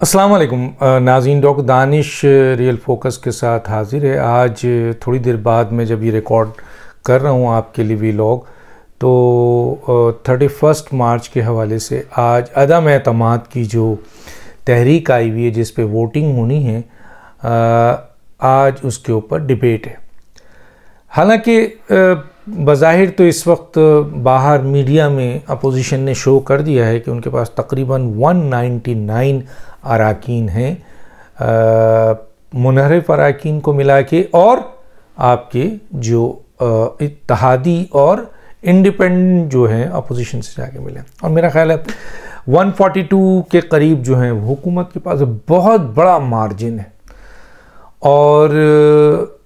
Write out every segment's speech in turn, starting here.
السلام علیکم ناظرین، ڈاکٹر دانش ریئل فوکس کے ساتھ حاضر ہے۔ آج تھوڑی دیر بعد میں جب یہ ریکارڈ کر رہا ہوں آپ کے لیے ویلاگ، تو 31 مارچ کے حوالے سے آج عدم اعتماد کی جو تحریک آئی ہوئی ہے جس پہ ووٹنگ ہونی ہے، آج اس کے اوپر ڈیبیٹ ہے۔ حالانکہ بظاہر تو اس وقت باہر میڈیا میں اپوزیشن نے شو کر دیا ہے کہ ان کے پاس تقریباً 199 اراکین ہیں، منحرف اراکین کو ملا کے، اور آپ کے جو اتحادی اور انڈیپینڈنٹ جو ہیں اپوزیشن سے جا کے ملے، اور میرا خیال ہے 142 کے قریب جو ہیں حکومت کے پاس بہت بڑا مارجن ہے۔ اور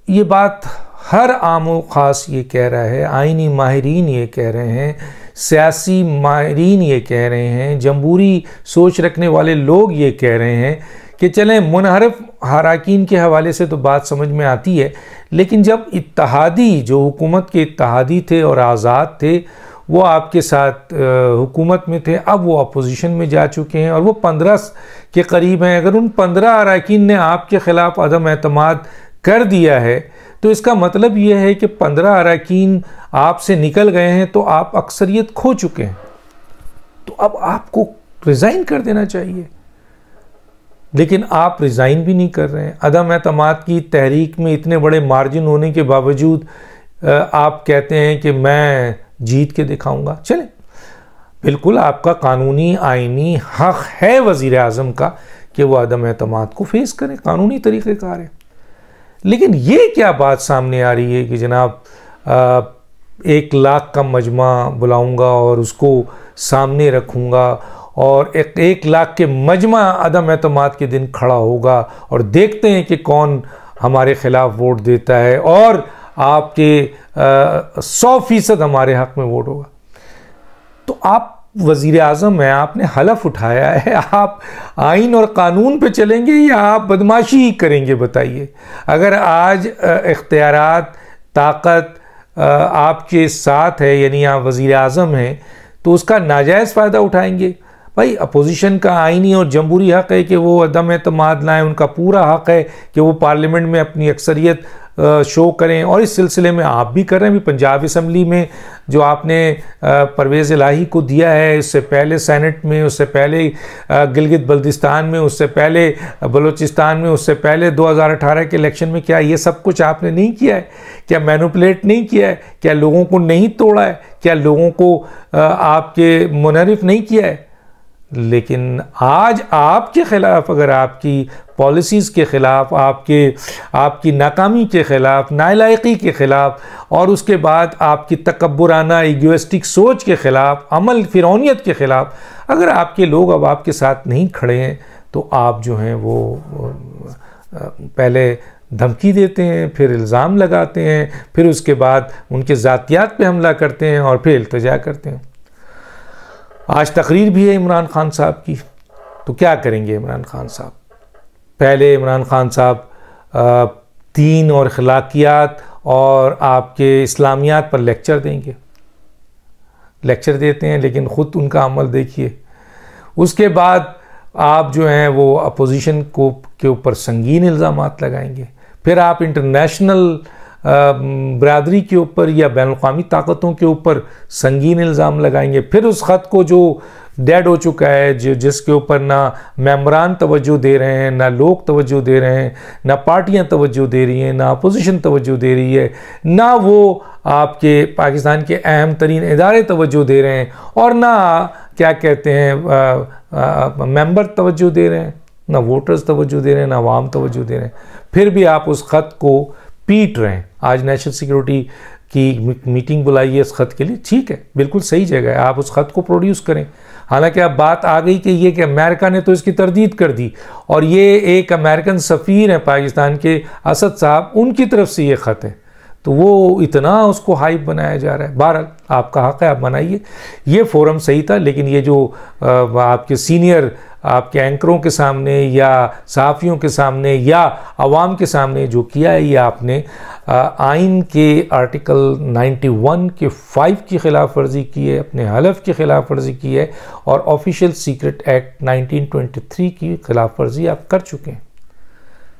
یہ بات ہر عام و خاص یہ کہہ رہا ہے، آئینی ماہرین یہ کہہ رہے ہیں، سیاسی ماہرین یہ کہہ رہے ہیں، جمہوری سوچ رکھنے والے لوگ یہ کہہ رہے ہیں کہ چلیں منحرف اراکین کے حوالے سے تو بات سمجھ میں آتی ہے، لیکن جب اتحادی جو حکومت کے اتحادی تھے اور آزاد تھے وہ آپ کے ساتھ حکومت میں تھے، اب وہ اپوزیشن میں جا چکے ہیں اور وہ 15 کے قریب ہیں۔ اگر ان 15 اراکین نے آپ کے خلاف عدم اعتماد کر دیا ہے تو اس کا مطلب یہ ہے کہ 15 اراکین آپ سے نکل گئے ہیں، تو آپ اکثریت کھو چکے ہیں، تو اب آپ کو ریزائن کر دینا چاہیے، لیکن آپ ریزائن بھی نہیں کر رہے ہیں۔ عدم اعتماد کی تحریک میں اتنے بڑے مارجن ہونے کے باوجود آپ کہتے ہیں کہ میں جیت کے دکھاؤں گا۔ چلیں، بالکل آپ کا قانونی آئینی حق ہے وزیر اعظم کا کہ وہ عدم اعتماد کو فیس کریں، قانونی طریقہ کار ہے، لیکن یہ کیا بات سامنے آ رہی ہے کہ جناب 1 لاکھ کا مجمع بلاؤں گا اور اس کو سامنے رکھوں گا، اور 1 لاکھ کے مجمع عدم اعتماد کے دن کھڑا ہوگا اور دیکھتے ہیں کہ کون ہمارے خلاف ووٹ دیتا ہے، اور آپ کے 100% ہمارے حق میں ووٹ ہوگا۔ تو آپ وزیر اعظم ہیں، آپ نے حلف اٹھایا ہے، آپ آئین اور قانون پہ چلیں گے یا آپ بدماشی ہی کریں گے؟ بتائیے۔ اگر آج اختیارات، طاقت آپ کے ساتھ ہے، یعنی آپ وزیر اعظم ہیں، تو اس کا ناجائز فائدہ اٹھائیں گے؟ بھائی، اپوزیشن کا آئینی اور جمہوری حق ہے کہ وہ عدم اعتماد لائیں، ان کا پورا حق ہے کہ وہ پارلیمنٹ میں اپنی اکثریت شو کریں، اور اس سلسلے میں آپ بھی کر رہے ہیں۔ بھی پنجاب اسمبلی میں جو آپ نے پرویز الہی کو دیا ہے، اس سے پہلے سینٹ میں، اس سے پہلے گلگت بلتستان میں، اس سے پہلے بلوچستان میں، اس سے پہلے 2018 کے الیکشن میں، کیا یہ سب کچھ آپ نے نہیں کیا ہے؟ کیا مینوپولیٹ نہیں کیا ہے؟ کیا لوگوں کو نہیں توڑا ہے؟ کیا لوگوں کو آپ کے منحرف نہیں کیا ہے؟ لیکن آج آپ کے خلاف، اگر آپ کی پالیسیز کے خلاف، آپ کی ناکامی کے خلاف، نالائقی کے خلاف، اور اس کے بعد آپ کی تکبرانہ ایگوئسٹک سوچ کے خلاف، عمل فرعونیت کے خلاف اگر آپ کے لوگ اب آپ کے ساتھ نہیں کھڑے ہیں، تو آپ جو ہیں وہ پہلے دھمکی دیتے ہیں، پھر الزام لگاتے ہیں، پھر اس کے بعد ان کے ذاتیات پہ حملہ کرتے ہیں، اور پھر التجا کرتے ہیں۔ آج تقریر بھی ہے عمران خان صاحب کی، تو کیا کریں گے عمران خان صاحب؟ پہلے عمران خان صاحب دین اور اخلاقیات اور آپ کے اسلامیات پر لیکچر دیں گے، لیکچر دیتے ہیں، لیکن خود ان کا عمل دیکھیے۔ اس کے بعد آپ جو ہیں وہ اپوزیشن کے اوپر سنگین الزامات لگائیں گے، پھر آپ انٹرنیشنل برادری کے اوپر یا بین الاقوامی طاقتوں کے اوپر سنگین الزام لگائیں گے، پھر اس خط کو جو ڈیڈ ہو چکا ہے، جس کے اوپر نہ ممبران توجہ دے رہے ہیں، نہ لوگ توجہ دے رہے ہیں، نہ پارٹیاں توجہ دے رہی ہیں، نہ اپوزیشن توجہ دے رہی ہے، نہ وہ آپ کے پاکستان کے اہم ترین ادارے توجہ دے رہے ہیں، اور نہ کیا کہتے ہیں ممبر توجہ دے رہے ہیں، نہ ووٹرز توجہ دے رہے ہیں، نہ عوام توجہ دے رہے ہیں، پھر بھی آپ اس خط کو پیٹ رہے ہیں۔ آج نیشنل سیکیورٹی کی میٹنگ بلائی ہے اس خط کے لیے، ٹھیک ہے، بالکل صحیح جگہ ہے، آپ اس خط کو پروڈیوس کریں۔ حالانکہ اب بات آ گئی کہ یہ کہ امریکہ نے تو اس کی تردید کر دی، اور یہ ایک امریکن سفیر ہیں پاکستان کے، اسد صاحب، ان کی طرف سے یہ خط ہے، تو وہ اتنا اس کو ہائپ بنایا جا رہا ہے۔ بہرحال آپ کا حق ہے، آپ بنائیے، یہ فورم صحیح تھا، لیکن یہ جو آپ کے سینئر آپ کے اینکروں کے سامنے یا صحافیوں کے سامنے یا عوام کے سامنے جو کیا ہے، یہ آپ نے آئین کے آرٹیکل 91 کے 5 کی خلاف ورزی کی ہے، اپنے حلف کی خلاف ورزی کی ہے، اور آفیشیل سیکرٹ ایکٹ 1923 کی خلاف ورزی آپ کر چکے ہیں۔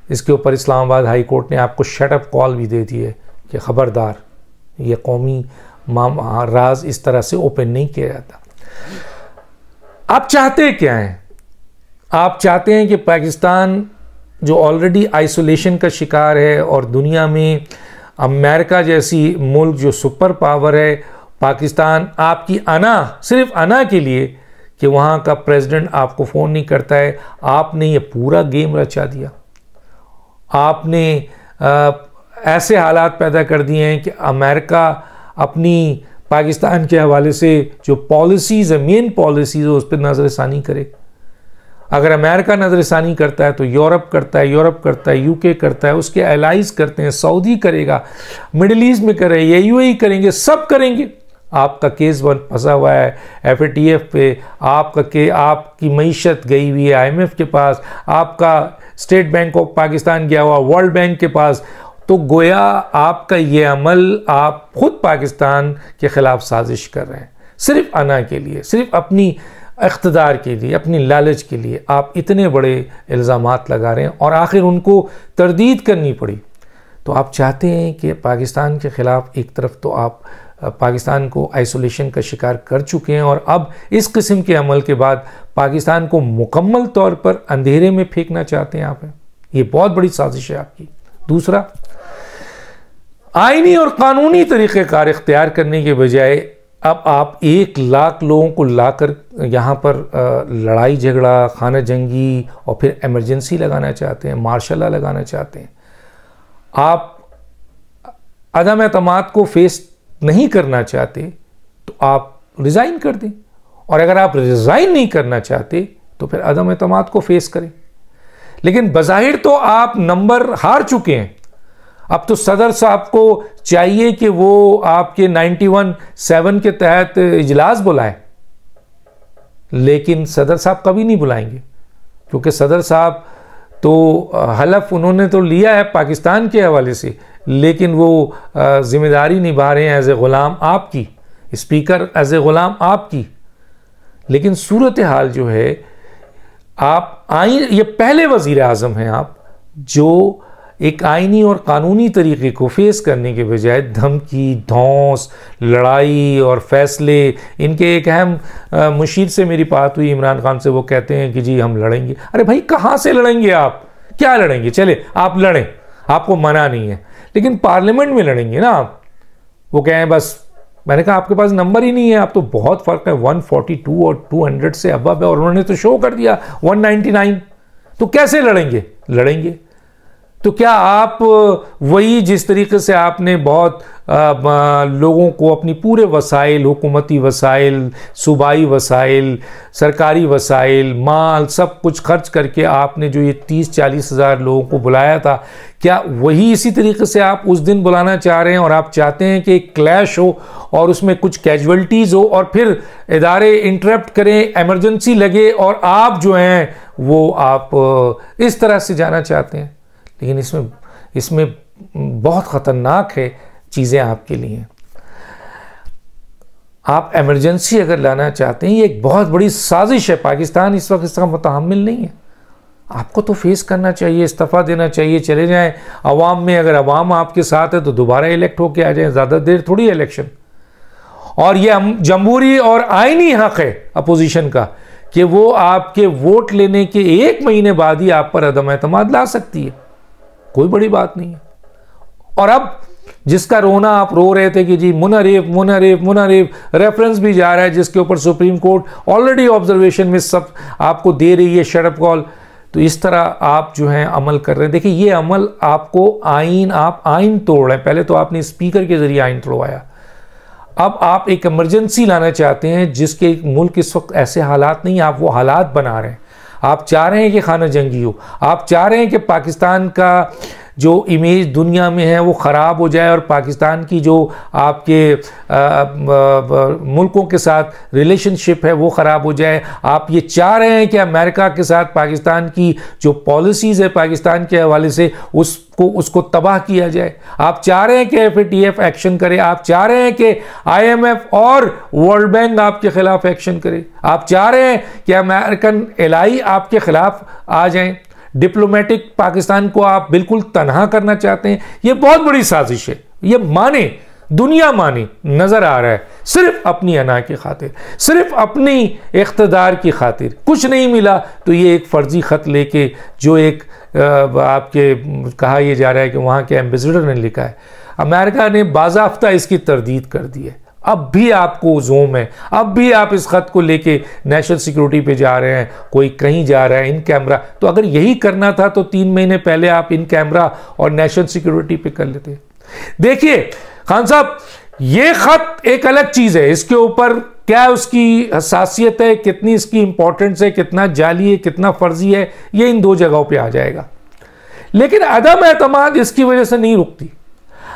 اس کے اوپر اسلام آباد ہائی کورٹ نے آپ کو شٹ اپ کال بھی دے دی ہے کہ خبردار، یہ قومی راز اس طرح سے اوپن نہیں کیا جاتا۔ آپ چاہتے کیا ہیں؟ آپ چاہتے ہیں کہ پاکستان جو آلریڈی آئسولیشن کا شکار ہے اور دنیا میں امریکہ جیسی ملک جو سپر پاور ہے، پاکستان آپ کی صرف انا کے لیے کہ وہاں کا پریزیڈنٹ آپ کو فون نہیں کرتا ہے، آپ نے یہ پورا گیم رچا دیا۔ آپ نے ایسے حالات پیدا کر دیے ہیں کہ امریکہ اپنی پاکستان کے حوالے سے جو پالیسیز ہے، مین پالیسیز، اس پہ نظر ثانی کرے۔ اگر امریکہ نظر ثانی کرتا ہے تو یورپ کرتا ہے، یو کے کرتا ہے، اس کے الائز کرتے ہیں، سعودی کرے گا، مڈل ایسٹ میں کرے، یو اے ای کریں گے، سب کریں گے۔ آپ کا کیس پھنسا ہوا ہے FATF پہ، آپ کی معیشت گئی ہوئی ہے IMF کے پاس، آپ کا اسٹیٹ بینک آف پاکستان گیا ہوا ورلڈ بینک کے پاس، تو گویا آپ کا یہ عمل آپ خود پاکستان کے خلاف سازش کر رہے ہیں، صرف انا کے لیے، صرف اپنی اقتدار کے لیے، اپنی لالچ کے لیے آپ اتنے بڑے الزامات لگا رہے ہیں، اور آخر ان کو تردید کرنی پڑی۔ تو آپ چاہتے ہیں کہ پاکستان کے خلاف ایک طرف تو آپ پاکستان کو آئسولیشن کا شکار کر چکے ہیں، اور اب اس قسم کے عمل کے بعد پاکستان کو مکمل طور پر اندھیرے میں پھینکنا چاہتے ہیں آپ۔ یہ بہت بڑی سازش ہے آپ کی۔ دوسرا، آئینی اور قانونی طریقہ کار اختیار کرنے کے بجائے اب آپ 1 لاکھ لوگوں کو لا کر یہاں پر لڑائی جھگڑا، خانہ جنگی اور پھر ایمرجنسی لگانا چاہتے ہیں، مارشل لا لگانا چاہتے ہیں۔ آپ عدم اعتماد کو فیس نہیں کرنا چاہتے تو آپ ریزائن کر دیں، اور اگر آپ ریزائن نہیں کرنا چاہتے تو پھر عدم اعتماد کو فیس کریں۔ لیکن بظاہر تو آپ نمبر ہار چکے ہیں۔ اب تو صدر صاحب کو چاہیے کہ وہ آپ کے 91-7 کے تحت اجلاس بلائے، لیکن صدر صاحب کبھی نہیں بلائیں گے، کیونکہ صدر صاحب تو حلف انہوں نے تو لیا ہے پاکستان کے حوالے سے، لیکن وہ ذمہ داری نبھا رہے ہیں ایز اے غلام آپ کی، اسپیکر ایز اے غلام آپ کی۔ لیکن صورتحال جو ہے، یہ پہلے وزیر اعظم ہیں آپ جو ایک آئینی اور قانونی طریقے کو فیس کرنے کے بجائے دھمکی، دھونس، لڑائی اور فیصلے، ان کے ایک اہم مشیر سے میری بات ہوئی، عمران خان سے، وہ کہتے ہیں کہ جی ہم لڑیں گے۔ ارے بھائی کہاں سے لڑیں گے آپ؟ کیا لڑیں گے؟ چلے آپ لڑیں، آپ کو منع نہیں ہے، لیکن پارلیمنٹ میں لڑیں گے نا آپ۔ وہ کہیں بس، میں نے کہا آپ کے پاس نمبر ہی نہیں ہے، آپ تو بہت فرق ہے، 142 اور 200 سے ابو ہے، اور انہوں نے تو شو کر دیا 199، تو کیسے لڑیں گے؟ لڑیں گے تو کیا آپ وہی جس طریقے سے آپ نے بہت لوگوں کو اپنی پورے وسائل، حکومتی وسائل، صوبائی وسائل، سرکاری وسائل، مال، سب کچھ خرچ کر کے آپ نے جو یہ 30-40 ہزار لوگوں کو بلایا تھا، کیا وہی اسی طریقے سے آپ اس دن بلانا چاہ رہے ہیں؟ اور آپ چاہتے ہیں کہ ایک کلیش ہو اور اس میں کچھ کیجولٹیز ہو اور پھر ادارے انٹرپٹ کریں، ایمرجنسی لگے، اور آپ جو ہیں وہ آپ اس طرح سے جانا چاہتے ہیں؟ لیکن اس میں بہت خطرناک ہے چیزیں آپ کے لیے۔ آپ ایمرجنسی اگر لانا چاہتے ہیں، یہ ایک بہت بڑی سازش ہے، پاکستان اس وقت اس کا متحمل نہیں ہے۔ آپ کو تو فیس کرنا چاہیے، استعفیٰ دینا چاہیے، چلے جائیں عوام میں، اگر عوام آپ کے ساتھ ہے تو دوبارہ الیکٹ ہو کے آ جائیں، زیادہ دیر تھوڑی الیکشن۔ اور یہ جمہوری اور آئینی حق ہے اپوزیشن کا کہ وہ آپ کے ووٹ لینے کے 1 مہینے بعد ہی آپ پر عدم اعتماد لا سکتی ہے، کوئی بڑی بات نہیں ہے۔ اور اب جس کا رونا آپ رو رہے تھے کہ جی منحرف ریفرنس بھی جا رہا ہے، جس کے اوپر سپریم کورٹ آلریڈی آبزرویشن میں سب آپ کو دے رہی ہے شٹ اپ کال، تو اس طرح آپ جو ہیں عمل کر رہے ہیں۔ دیکھیں یہ عمل آپ کو آپ آئین توڑ رہے ہیں۔ پہلے تو آپ نے اسپیکر کے ذریعے آئین توڑوایا، اب آپ ایک ایمرجنسی لانا چاہتے ہیں جس کے ملک اس وقت ایسے حالات نہیں، آپ وہ حالات بنا رہے ہیں۔ آپ چاہ رہے ہیں کہ خانہ جنگی ہو، آپ چاہ رہے ہیں کہ پاکستان کا جو امیج دنیا میں ہے وہ خراب ہو جائے اور پاکستان کی جو آپ کے ملکوں کے ساتھ ریلیشن شپ ہے وہ خراب ہو جائے. آپ یہ چاہ رہے ہیں کہ امریکہ کے ساتھ پاکستان کی جو پالیسیز ہے پاکستان کے حوالے سے اس کو تباہ کیا جائے. آپ چاہ رہے ہیں کہ FATF ایکشن کرے. آپ چاہ رہے ہیں کہ IMF اور ورلڈ بینک آپ کے خلاف ایکشن کرے. آپ چاہ رہے ہیں کہ امریکن الائی آپ کے خلاف آ جائیں. ڈپلومیٹک پاکستان کو آپ بالکل تنہا کرنا چاہتے ہیں. یہ بہت بڑی سازش ہے. یہ مانے دنیا مانے نظر آ رہا ہے. صرف اپنی انا کی خاطر, صرف اپنی اقتدار کی خاطر. کچھ نہیں ملا تو یہ ایک فرضی خط لے کے جو ایک آپ کے کہا یہ جا رہا ہے کہ وہاں کے ایمبیسڈر نے لکھا ہے. امریکہ نے باضابطہ اس کی تردید کر دی ہے. اب بھی آپ کو زوم ہے, اب بھی آپ اس خط کو لے کے نیشنل سیکیورٹی پہ جا رہے ہیں, کوئی کہیں جا رہا ہے ان کیمرہ. تو اگر یہی کرنا تھا تو 3 مہینے پہلے آپ ان کیمرہ اور نیشنل سیکیورٹی پہ کر لیتے. دیکھیے خان صاحب, یہ خط ایک الگ چیز ہے. اس کے اوپر کیا اس کی حساسیت ہے, کتنی اس کی امپورٹنس ہے, کتنا جعلی ہے, کتنا فرضی ہے, یہ ان 2 جگہوں پہ آ جائے گا. لیکن عدم اعتماد اس کی وجہ سے نہیں رکتی.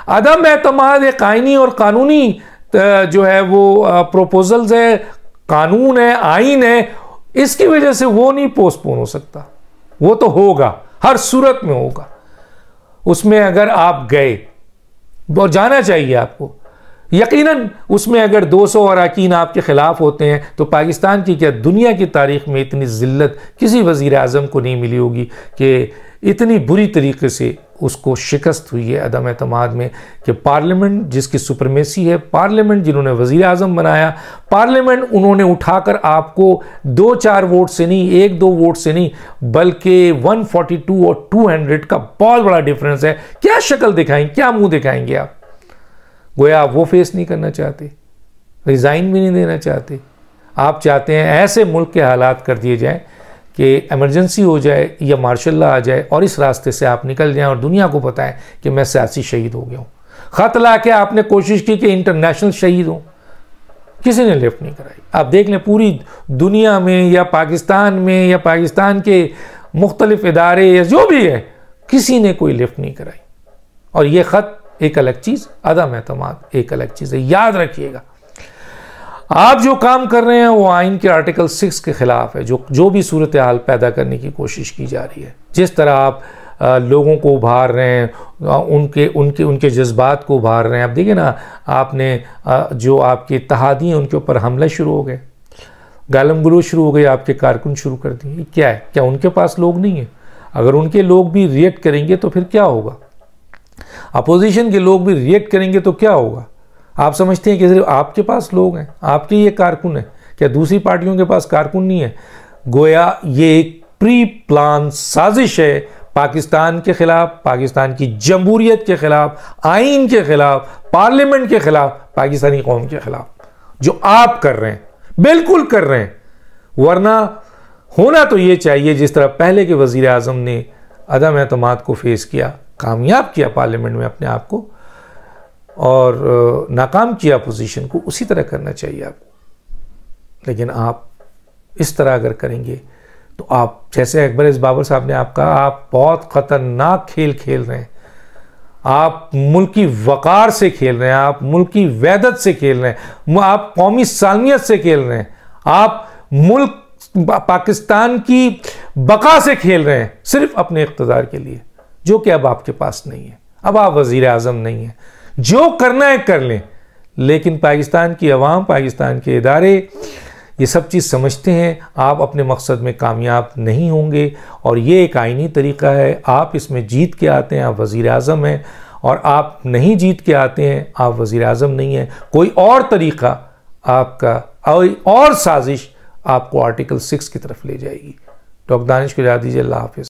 عدم اعتماد ایک آئینی اور قانونی جو ہے وہ پروپوزلز ہے, قانون ہے, آئین ہے, اس کی وجہ سے وہ نہیں پوسٹ پون ہو سکتا. وہ تو ہوگا, ہر صورت میں ہوگا. اس میں اگر آپ گئے اور جانا چاہیے آپ کو, یقیناً اس میں اگر 200 اراکین آپ کے خلاف ہوتے ہیں تو پاکستان کی کیا دنیا کی تاریخ میں اتنی ذلت کسی وزیر اعظم کو نہیں ملی ہوگی کہ اتنی بری طریقے سے اس کو شکست ہوئی ہے عدم اعتماد میں, کہ پارلیمنٹ جس کی سپرمیسی ہے, پارلیمنٹ جنہوں نے وزیر اعظم بنایا, پارلیمنٹ انہوں نے اٹھا کر آپ کو 2-4 ووٹ سے نہیں, 1-2 ووٹ سے نہیں, بلکہ 142 اور 200 کا بہت بڑا ڈیفرنس ہے. کیا شکل دکھائیں, کیا منہ دکھائیں گے آپ؟ گویا آپ وہ فیس نہیں کرنا چاہتے, ریزائن بھی نہیں دینا چاہتے. آپ چاہتے ہیں ایسے ملک کے حالات کر دیے جائیں کہ ایمرجنسی ہو جائے یا مارشل لا آ جائے اور اس راستے سے آپ نکل جائیں اور دنیا کو بتائیں کہ میں سیاسی شہید ہو گیا ہوں. خط لا کے آپ نے کوشش کی کہ انٹرنیشنل شہید ہوں, کسی نے لفٹ نہیں کرائی. آپ دیکھ لیں پوری دنیا میں یا پاکستان میں یا پاکستان کے مختلف ادارے یا جو بھی ہے, کسی نے کوئی لفٹ نہیں کرائی. اور یہ خط ایک الگ چیز, عدم اعتماد ایک الگ چیز ہے. یاد رکھیے گا, آپ جو کام کر رہے ہیں وہ آئین کے آرٹیکل 6 کے خلاف ہے. جو بھی صورتحال پیدا کرنے کی کوشش کی جا رہی ہے, جس طرح آپ لوگوں کو ابھار رہے ہیں, ان کے جذبات کو ابھار رہے ہیں. آپ دیکھیں نا, آپ نے جو آپ کے اتحادی ہیں ان کے اوپر حملے شروع ہو گئے, گالم گلوچ شروع ہو گئے, آپ کے کارکن شروع کر دیے. یہ کیا ہے؟ کیا ان کے پاس لوگ نہیں ہیں؟ اگر ان کے لوگ بھی ریئیکٹ کریں گے تو پھر کیا ہوگا؟ اپوزیشن کے لوگ بھی ریئیکٹ کریں گے تو کیا ہوگا؟ آپ سمجھتے ہیں کہ صرف آپ کے پاس لوگ ہیں, آپ کے یہ کارکن ہیں, کیا دوسری پارٹیوں کے پاس کارکن نہیں ہے؟ گویا یہ ایک پری پلان سازش ہے پاکستان کے خلاف, پاکستان کی جمہوریت کے خلاف, آئین کے خلاف, پارلیمنٹ کے خلاف, پاکستانی قوم کے خلاف, جو آپ کر رہے ہیں, بالکل کر رہے ہیں. ورنہ ہونا تو یہ چاہیے جس طرح پہلے کے وزیر اعظم نے عدم اعتماد کو فیس کیا, کامیاب کیا پارلیمنٹ میں اپنے آپ کو, اور ناکام کیا اپوزیشن کو, اسی طرح کرنا چاہیے آپ. لیکن آپ اس طرح اگر کریں گے تو آپ, جیسے اکبر بابر صاحب نے آپ کہا, آپ بہت خطرناک کھیل کھیل رہے ہیں. آپ ملکی وقار سے کھیل رہے ہیں, آپ ملکی وحدت سے کھیل رہے ہیں, آپ قومی سالمیت سے کھیل رہے ہیں, آپ ملک پاکستان کی بقا سے کھیل رہے ہیں صرف اپنے اقتدار کے لیے, جو کہ اب آپ کے پاس نہیں ہے. اب آپ وزیر اعظم نہیں ہیں. جو کرنا ہے کر لیں, لیکن پاکستان کی عوام, پاکستان کے ادارے یہ سب چیز سمجھتے ہیں. آپ اپنے مقصد میں کامیاب نہیں ہوں گے, اور یہ ایک آئینی طریقہ ہے. آپ اس میں جیت کے آتے ہیں, آپ وزیر اعظم ہیں, اور آپ نہیں جیت کے آتے ہیں, آپ وزیر اعظم نہیں ہیں. کوئی اور طریقہ آپ کا اور سازش آپ کو آرٹیکل 6 کی طرف لے جائے گی. ڈاکٹر دانش کو اجازت دیجیے. اللہ حافظ.